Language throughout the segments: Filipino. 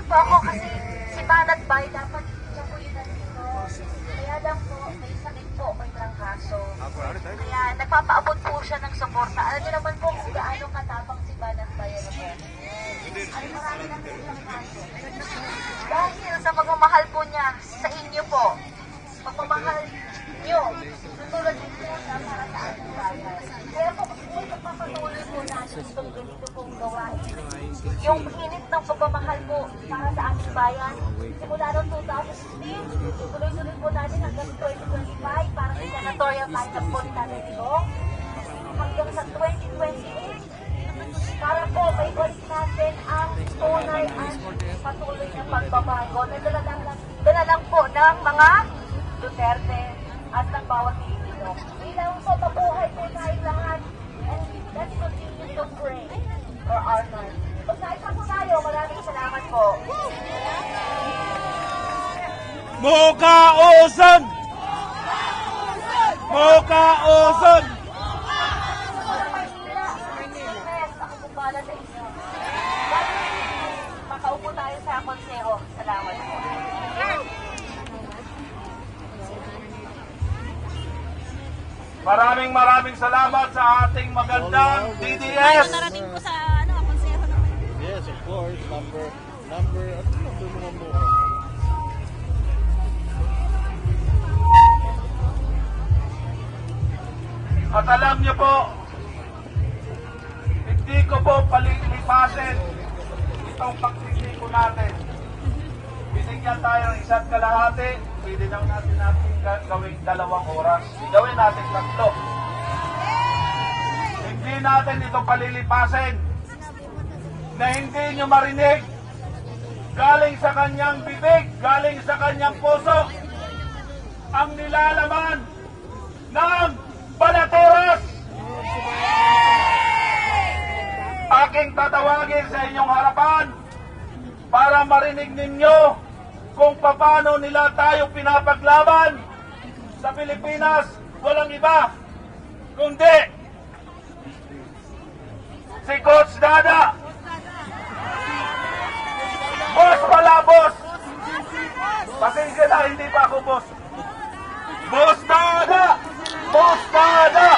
po ako kasi si Banat Bay dapat siya po yung nandito. Kaya lang po, may sakit po, may trangkaso. Kaya nagpapaabot po siya ng suporta. Alam niyo naman po kung gaano katapang si Banat Bay. Ano po? Ay, marami na po siyang kaso. Dahil sa pagmamahal po niya sa inyo po, pagmamahal niyo, natulad din po na para sa ating bayan. Kaya po, kung pagpapatuloy po natin itong ganito pong gawain, yung init ng pagmamahal po para sa ating bayan, simula noong 2016, tuloy-tuloy po natin hanggang 2025 para sa senatorial lineup po ni Tatay Digong, hanggang sa 2028, para po may balik natin ang tunay at patuloy na pagbabago na dala lang po ng mga Duterte at ng bawat Pilipino. Bilang po mabuhay po tayong lahat and let's continue to pray for our country. Magkaisa po tayo. Maraming salamat po. Mukauson! Mukauson! Ako po bala sa inyo. Makaupo tayo sa konsero. Salamat po. Maraming salamat sa ating magandang DDS. Narating po sa konsero naman. Yes, of course. Number mo? At alam niyo po, hindi ko po palilipasin itong pagsisiko natin. Binigyan tayo ng 1.5 kalahati, pwede lang natin gawing 2 oras. Gawin natin 3. Hindi natin ito palilipasin na hindi nyo marinig galing sa kanyang bibig, galing sa kanyang puso ang nilalaman ng Balateros. Aking tatawagin sa inyong harapan para marinig ninyo kung paano nila tayo pinapaglaban sa Pilipinas. Walang iba kundi si Coach Dada. Boss pala, boss. Pasensya na, hindi pa ako boss. Boss Dada! Boss Dada!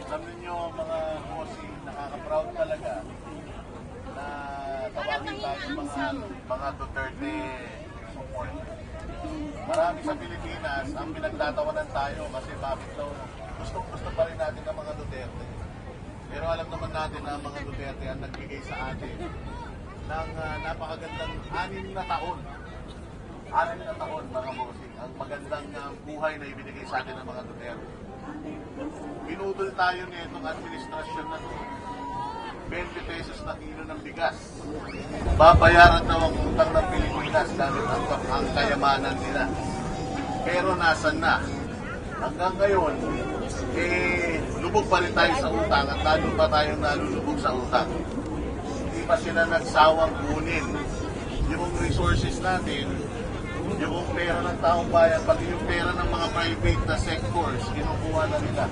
Alam ninyo mga bossing, nakaka-proud talaga na tawagin tayo mga Duterte support. Marami sa Pilipinas ang pinagtatawanan tayo kasi bakit daw gusto pa rin natin ng mga Duterte. Pero alam naman natin na ang mga Duterte ang nagbigay sa atin ng napakagandang 6 na taon. 6 na taon mga bossing. Ang magandang buhay na ibinigay sa atin ng mga Duterte. Pinutol tayo nitong administrasyon na to. 20 pesos na kilo ng bigas. Babayaran daw ang utang ng Pilipinas dahil ang kayamanan nila. Pero nasan na? Hanggang ngayon, lubog pa rin tayo sa utang at lalo pa tayong nalulubog sa utang. Hindi pa sila nagsawang kunin yung resources natin, yung pera ng taong bayan, pati yung pera ng mga private na sectors, kinukuha na nila.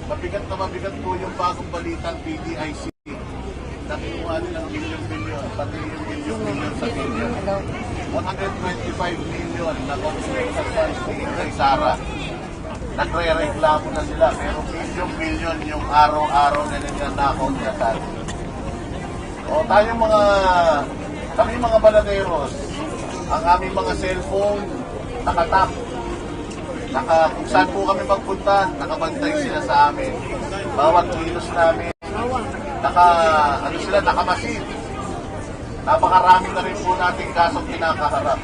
Mabigat na mabigat po yung bagong balitang PDIC. Nakinuha nilang bilyon-bilyon, pati yung bilyon-bilyon sa bilyon. 125 million na confidential funds ni Inday Sara. Nagre-reklamo na sila, pero bilyon-bilyon yung araw-araw na nagnanakaw niya sa atin. O kami mga baladeros, ang aming mga cellphone nakatap. Kung saan po kami magpunta, nakabantay sila sa amin. Bawat kilos namin, nakamasid. Napakarami na rin po nating kasong kinakaharap.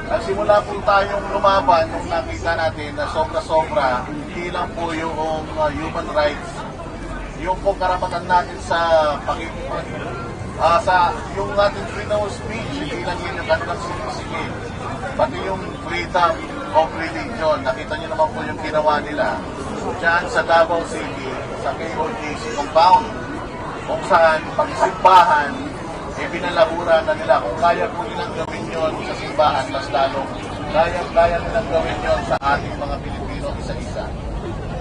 Nagsimula po tayong lumaban nung nakita natin na sobra-sobra, hindi lang po yung human rights, yung po karapatan natin sa yung ating freedom of speech, hindi lang yun yung kanilang sinisingin. Pati yung freedom of religion, nakita niyo naman po yung ginawa nila dyan sa Davao City, sa KOJC compound, kung saan pagsimbahan, pinalabura na nila. Kung kaya po nilang gawin yun sa simbahan, mas lalong kaya nilang gawin yun sa ating mga Pilipino isa-isa.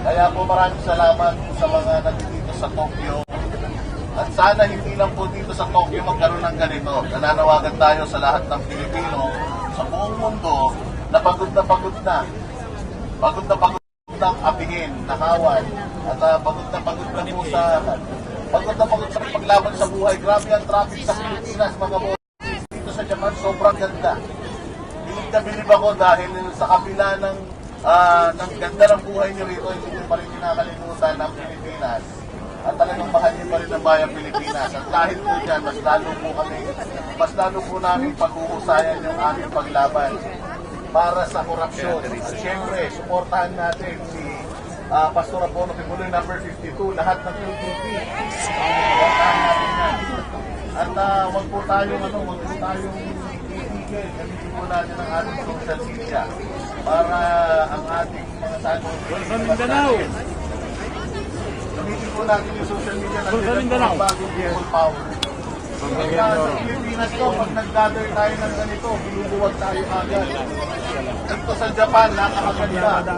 Kaya po maraming salamat sa mga nandito sa Tokyo. At sana hindi lang po dito sa Tokyo magkaroon ng ganito. Nananawagan tayo sa lahat ng Pilipino sa buong mundo na pagod na pagod na. Pagod na pagod ng apihin, nakawan. At pagod na pagod na po sa paglaban sa buhay. Grabe ang traffic sa Pilipinas, mga boss. Dito sa Japan, sobrang ganda. Bilib na bilib ako dahil sa kabila ng ganda ng buhay niyo rito, hindi niyo pa rin kinakalimutan ng Pilipinas. At talagang mahal niyo pa rin ang bayang Pilipinas. At dahil po dyan, mas lalo po namin paghuhusayan yung aming paglaban para sa korupsyon. At syempre, suportahan natin si Pastor Abono Pimuloy number 52, lahat ng PDP. Suportahan natin yan. At wag po tayong itigil. Gamitin po natin ang ating social media para ang ating mga tanong. Gamitin po natin yung social media na mga bagong people power. Sa Pilipinas ko, pag nag-gather tayo ng ganito, binubuwag tayo agad. Dito sa Japan, nakakaganda.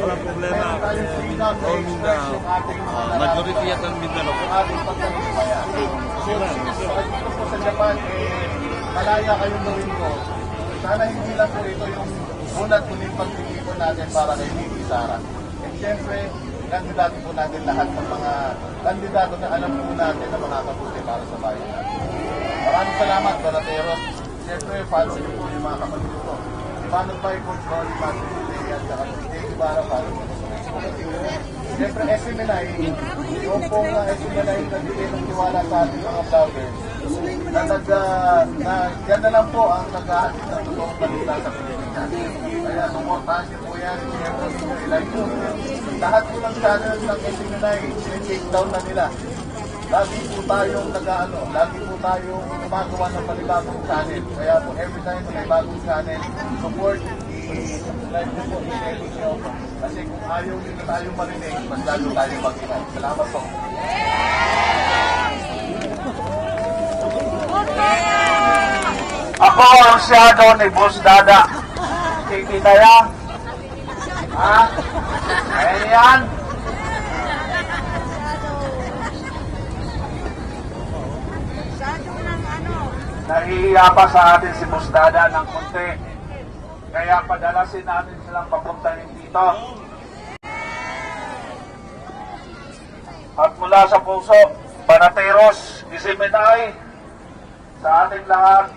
Walang problema. Meron tayong freedom to express yung ating mga Majority at ang Mindanao. yung ating pagkakitayan. Dito po sa Japan, malaya kayong gawin ko. Sana hindi lang po ito yung unat ulit pagtitipon natin para kay Bibi Sara. And syempre, kandidato po natin lahat ng mga kandidato na alam po natin na makakabuti para sa bayan natin. Maraming salamat, Donateros. Siyempre, follow niyo po yung mga kapatid ko. Si Manong Pai, Coach Ronnie, Patrick Vilea, at saka si Jay Ibarra, follow niyo po sa Facebook at Twitter. Siyempre, SMNI, yung pong SMNI nagbigay ng tiwala sa ating mga vloggers na yan na lang po ang naghahatid ng totoong balita sa Pilipinas. Kaya suportahan niyo po yan, siyempre, like po. Lahat po ng channel ng SMNI, take down na nila. Lagi po tayong lagi po tayong gumagawa ng panibagong channel. Kaya po every time may bagong channel, support, i-subscribe nyo po, i-share nyo. Kasi kung ayaw nyo na tayong marinig, mas lalo tayong mag-inay. Salamat po. Ako ang shadow ni Boss Dada. Kikita yan. Ha? Ayan yan. Nahihiya pa sa atin si Boss Dada ng konti. Kaya padalasin natin silang papuntahin dito. At mula sa puso, Panateros, Isimenay, sa ating lahat,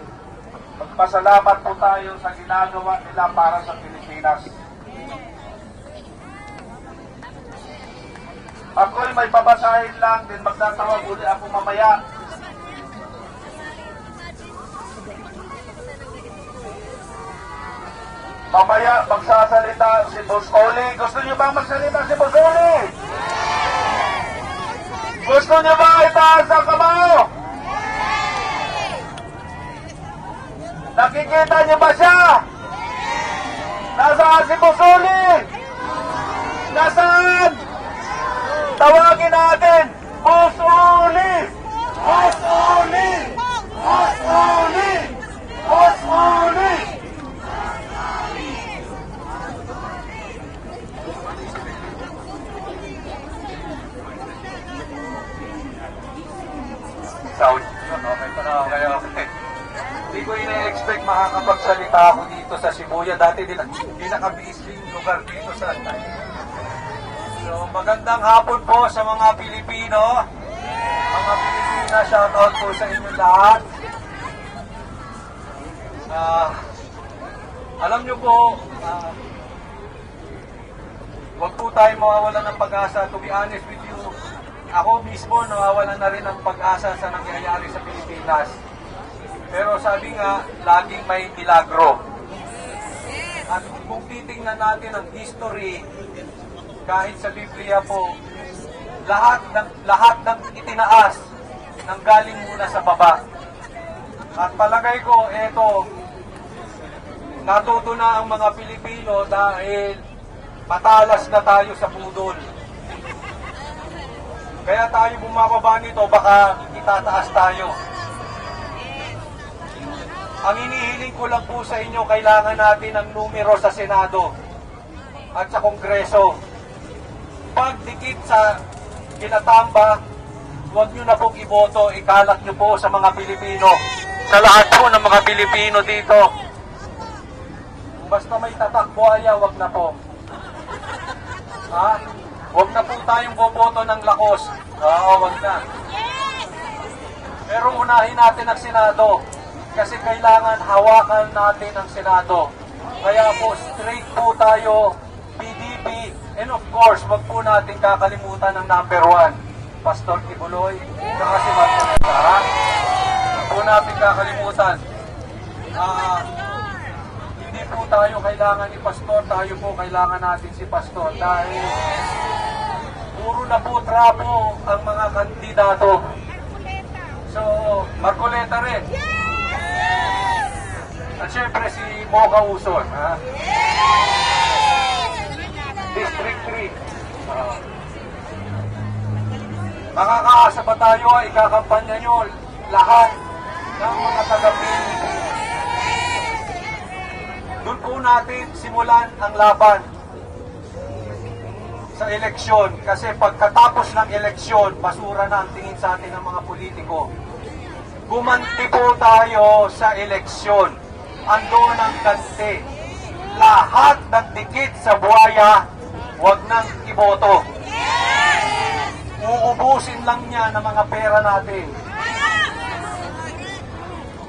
magpasalamat po tayo sa ginagawa nila para sa Pilipinas. Ako'y may babasahin lang, din magtatawag uli ako mamaya. Mamaya magsasalita si Boss Oli. Gusto niyo bang magsalita si Boss Oli? Gusto niyo ba itaas ang kamao? Nakikita niyo ba siya? Nasaan si Boss Oli? Nasaan? Tawagin natin! Boss Oli! Boss Oli! Boss Oli! Boss Oli! Sound. Okay. Hindi ko ina-expect makakapagsalita ako dito sa Shibuya. Dati dinakabiis din lugar dito sa So, magandang hapon po sa mga Pilipino. Mga Pilipina, shoutout po sa inyo lahat. Alam nyo po, wag po tayo mawawalan ng pag-asa. To be honest with you, ako mismo nawawalan na rin ng pag-asa sa nangyayari sa Pilipinas. Pero sabi nga, laging may milagro. At kung titingnan natin ang history, kahit sa Biblia po, lahat ng itinaas nang galing muna sa baba. At palagay ko, natuto na ang mga Pilipino dahil matalas na tayo sa budol. Kaya tayo bumababa nito, baka itataas tayo. Ang inihiling ko lang po sa inyo, kailangan natin ng numero sa Senado at sa Kongreso. pagdikit sa kinatamba, huwag nyo na pong iboto, ikalat nyo po sa mga Pilipino. Sa lahat po ng mga Pilipino dito. Basta may tatak buhaya, wag na po. Ha? Huwag na po tayong boboto ng lakos. Oo, wag na. Pero unahin natin ang Senado. Kasi kailangan hawakan natin ang Senado. Kaya po, straight po tayo, PDP. And of course, wag po natin kakalimutan ng number 1, Pastor Kibuloy, saka si Marcoleta. Ha? Wag po natin kakalimutan. Hindi po tayo kailangan ni Pastor, tayo po kailangan natin si Pastor. Dahil puro na po trapo ang mga kandidato. So, Marcoleta rin. At syempre si Mocha Uson, ha? District 3. Makakaasa ba tayo, ikakampanya nyo lahat ng mga taga-PDP? Doon po natin simulan ang laban sa eleksyon. Kasi pagkatapos ng eleksyon, basura na ang tingin sa atin ng mga politiko. Gumanti po tayo sa eleksyon. Ando ng ganti. Lahat ng dikit sa buhaya, huwag nang iboto. Uubusin lang niya ng mga pera natin.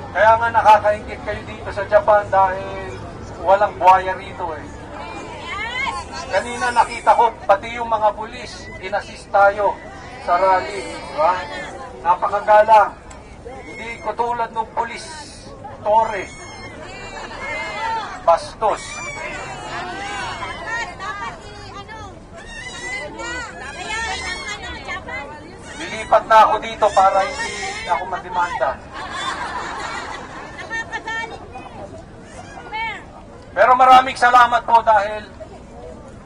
Kaya nga nakakaingit kayo dito sa Japan dahil walang buhaya rito eh. Kanina nakita ko, pati yung mga pulis, inassist tayo sa rally. Diba? Napakagalang. Hindi ko tulad ng pulis, Torre, Bastos. Lilipat na ako dito para hindi ako mademanda. Pero maraming salamat po dahil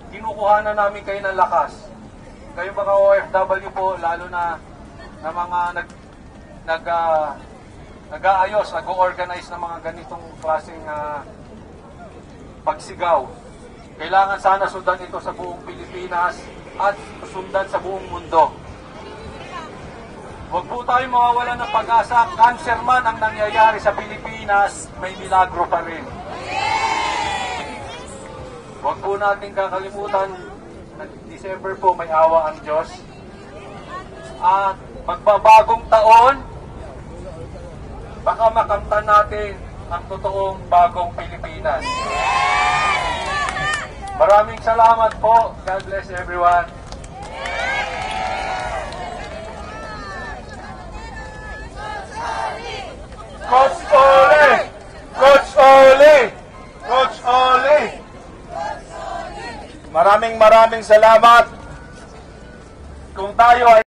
kinukuhanan namin kayo ng lakas. Kayo mga OFW po, lalo na mga nag-aayos, nag-organize ng mga ganitong klaseng pagsigaw. Kailangan sana sundan ito sa buong Pilipinas at sundan sa buong mundo. Huwag po tayo mawawala ng pag-asa. Cancer man ang nangyayari sa Pilipinas, may milagro pa rin. Huwag po natin kakalimutan, December po may awa ang Diyos. At magbabagong taon, baka makamtan natin ang totoong bagong Pilipinas. Maraming salamat po. God bless everyone. Coach Ole! Coach Ole! Coach Ole! Maraming salamat. Kung tayo ay